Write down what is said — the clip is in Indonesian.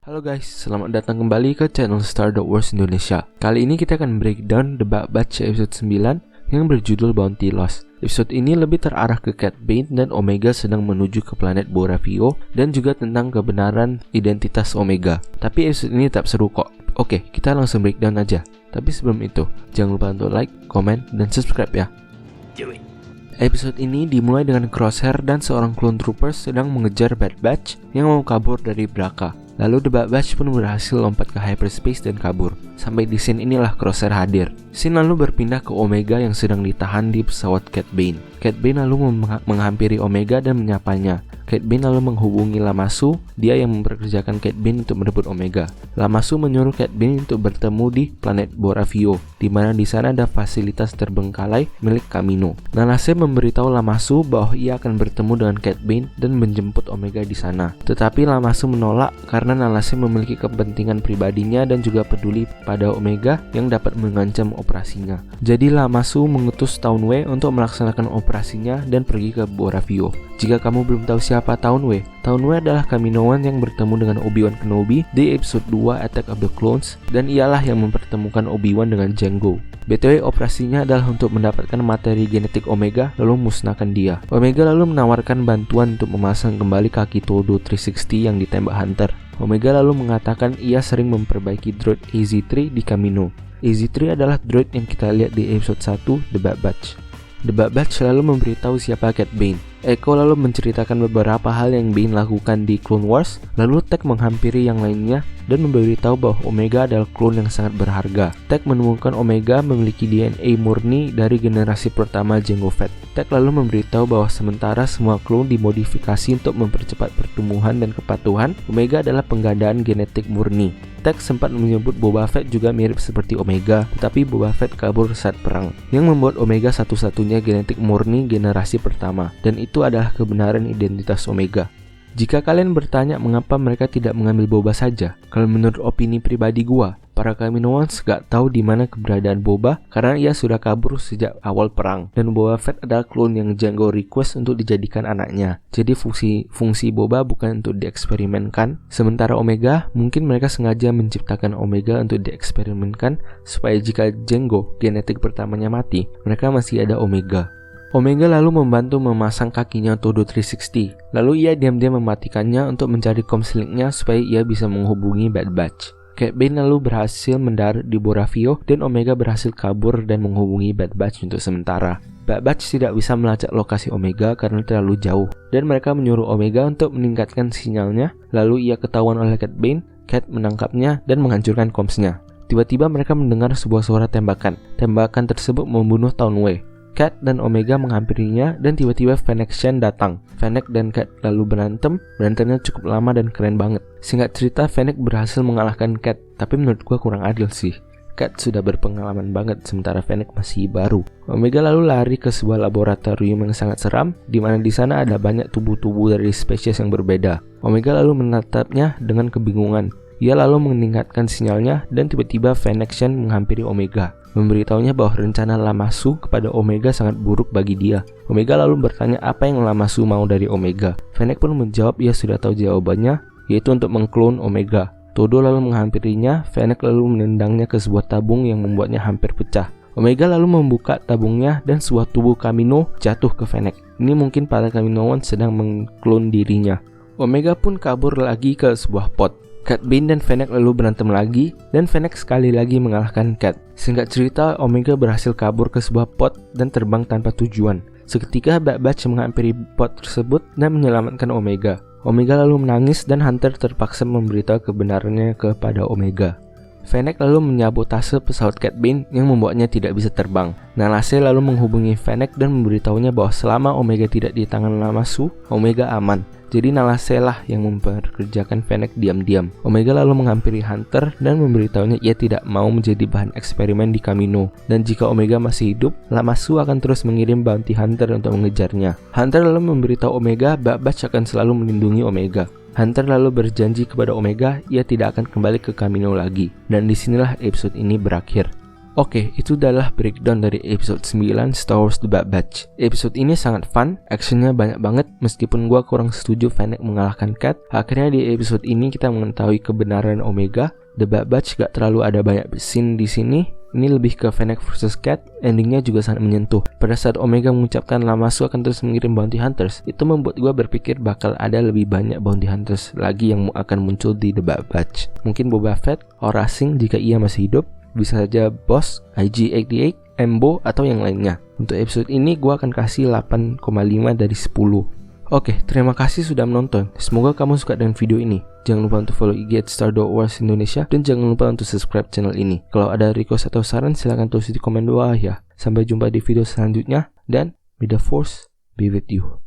Halo guys, selamat datang kembali ke channel Star.Wars Indonesia. Kali ini kita akan breakdown The Bad Batch episode 9 yang berjudul Bounty Lost. Episode ini lebih terarah ke Cad Bane dan Omega sedang menuju ke planet Boravio dan juga tentang kebenaran identitas Omega. Tapi episode ini tetap seru kok. Oke, kita langsung breakdown aja. Tapi sebelum itu, jangan lupa untuk like, komen, dan subscribe ya. Episode ini dimulai dengan Crosshair dan seorang clone troopers sedang mengejar Bad Batch yang mau kabur dari Bracca. Lalu The Bad Batch pun berhasil lompat ke hyperspace dan kabur. Sampai di scene inilah Crosshair hadir. Scene lalu berpindah ke Omega yang sedang ditahan di pesawat Cad Bane. Cad Bane lalu menghampiri Omega dan menyapanya. Cad Bane lalu menghubungi Lamasu, dia yang memperkerjakan Cad Bane untuk merebut Omega. Lamasu menyuruh Cad Bane untuk bertemu di planet Boravio, di mana di sana ada fasilitas terbengkalai milik Kamino. Nalase memberitahu Lamasu bahwa ia akan bertemu dengan Cad Bane dan menjemput Omega di sana. Tetapi Lamasu menolak karena Nalase memiliki kepentingan pribadinya dan juga peduli pada Omega yang dapat mengancam operasinya. Jadi Lamasu mengutus Taunway untuk melaksanakan operasinya dan pergi ke Boravio. Jika kamu belum tahu siapa Taunway adalah Kaminoan yang bertemu dengan Obi-Wan Kenobi di episode 2 Attack of the Clones, dan ialah yang mempertemukan Obi-Wan dengan Jango. BTW, operasinya adalah untuk mendapatkan materi genetik Omega lalu musnahkan dia. Omega lalu menawarkan bantuan untuk memasang kembali kaki Todo 360 yang ditembak Hunter. Omega lalu mengatakan ia sering memperbaiki droid AZ-3 di Kamino. AZ-3 adalah droid yang kita lihat di episode 1 The Bad Batch. The Bad Batch lalu memberitahu siapa Cad Bane. Echo lalu menceritakan beberapa hal yang Bane lakukan di Clone Wars, lalu Tech menghampiri yang lainnya dan memberitahu bahwa Omega adalah klon yang sangat berharga. Tech menemukan Omega memiliki DNA murni dari generasi pertama Jango Fett. Tech lalu memberitahu bahwa sementara semua klon dimodifikasi untuk mempercepat pertumbuhan dan kepatuhan, Omega adalah penggandaan genetik murni. Tech sempat menyebut Boba Fett juga mirip seperti Omega, tetapi Boba Fett kabur saat perang, yang membuat Omega satu-satunya genetik murni generasi pertama, dan itu adalah kebenaran identitas Omega. Jika kalian bertanya mengapa mereka tidak mengambil Boba saja, kalau menurut opini pribadi gua, para Kaminoans gak tahu di mana keberadaan Boba karena ia sudah kabur sejak awal perang, dan Boba Fett adalah klon yang Jango request untuk dijadikan anaknya. Jadi fungsi Boba bukan untuk dieksperimenkan, sementara Omega mungkin mereka sengaja menciptakan Omega untuk dieksperimenkan supaya jika Jango genetik pertamanya mati, mereka masih ada Omega. Omega lalu membantu memasang kakinya Todo 360. Lalu ia diam-diam mematikannya untuk mencari komslinknya supaya ia bisa menghubungi Bad Batch. Cad Bane lalu berhasil mendarat di Boravio dan Omega berhasil kabur dan menghubungi Bad Batch untuk sementara. Bad Batch tidak bisa melacak lokasi Omega karena terlalu jauh, dan mereka menyuruh Omega untuk meningkatkan sinyalnya. Lalu ia ketahuan oleh Cad Bane. Cad menangkapnya dan menghancurkan komsnya. Tiba-tiba mereka mendengar sebuah suara tembakan. Tembakan tersebut membunuh Taunway. Cad dan Omega menghampirinya dan tiba-tiba Fennec Shan datang. Fennec dan Cad lalu berantemnya cukup lama dan keren banget. Singkat cerita, Fennec berhasil mengalahkan Cad, tapi menurut gua kurang adil sih. Cad sudah berpengalaman banget sementara Fennec masih baru. Omega lalu lari ke sebuah laboratorium yang sangat seram, di mana di sana ada banyak tubuh-tubuh dari spesies yang berbeda. Omega lalu menatapnya dengan kebingungan. Ia lalu meningkatkan sinyalnya dan tiba-tiba Fennec Shan menghampiri Omega, memberitahunya bahwa rencana Lamasu kepada Omega sangat buruk bagi dia. Omega lalu bertanya apa yang Lamasu mau dari Omega. Fennec pun menjawab ia sudah tahu jawabannya, yaitu untuk mengklon Omega. Todo lalu menghampirinya. Fennec lalu menendangnya ke sebuah tabung yang membuatnya hampir pecah. Omega lalu membuka tabungnya dan sebuah tubuh Kamino jatuh ke Fennec. Ini mungkin para Kaminoan sedang mengklon dirinya. Omega pun kabur lagi ke sebuah pot. Cad Bane dan Fennec lalu berantem lagi, dan Fennec sekali lagi mengalahkan Cad. Singkat cerita, Omega berhasil kabur ke sebuah pot dan terbang tanpa tujuan. Seketika Bad Batch menghampiri pot tersebut dan menyelamatkan Omega. Omega lalu menangis dan Hunter terpaksa memberitahu kebenarannya kepada Omega. Fennec lalu menyabotase pesawat Cad Bane yang membuatnya tidak bisa terbang. Nalase lalu menghubungi Fennec dan memberitahunya bahwa selama Omega tidak di tangan Lamasu, Omega aman. Jadi Nalase lah yang memperkerjakan Fennec diam-diam. Omega lalu menghampiri Hunter dan memberitahunya ia tidak mau menjadi bahan eksperimen di Kamino. Dan jika Omega masih hidup, Lamasu akan terus mengirim bounty hunter untuk mengejarnya. Hunter lalu memberitahu Omega Bad Batch akan selalu melindungi Omega. Hunter lalu berjanji kepada Omega ia tidak akan kembali ke Kamino lagi. Dan disinilah episode ini berakhir. Oke, itu adalah breakdown dari episode 9 Star Wars The Bad Batch. Episode ini sangat fun, actionnya banyak banget. Meskipun gua kurang setuju Fennec mengalahkan Cat, akhirnya di episode ini kita mengetahui kebenaran Omega. The Bad Batch gak terlalu ada banyak scene di sini. Ini lebih ke Fennec versus Cat. Endingnya juga sangat menyentuh. Pada saat Omega mengucapkan Lamasu akan terus mengirim bounty hunters, itu membuat gua berpikir bakal ada lebih banyak bounty hunters lagi yang akan muncul di The Bad Batch. Mungkin Boba Fett, Aurra Sing jika ia masih hidup, bisa saja Boss, IG-88, Embo, atau yang lainnya. Untuk episode ini gue akan kasih 8,5 dari 10. Oke, terima kasih sudah menonton. Semoga kamu suka dengan video ini. Jangan lupa untuk follow IG @star.wars Indonesia dan jangan lupa untuk subscribe channel ini. Kalau ada request atau saran silahkan tulis di komen bawah ya. Sampai jumpa di video selanjutnya dan may the force be with you.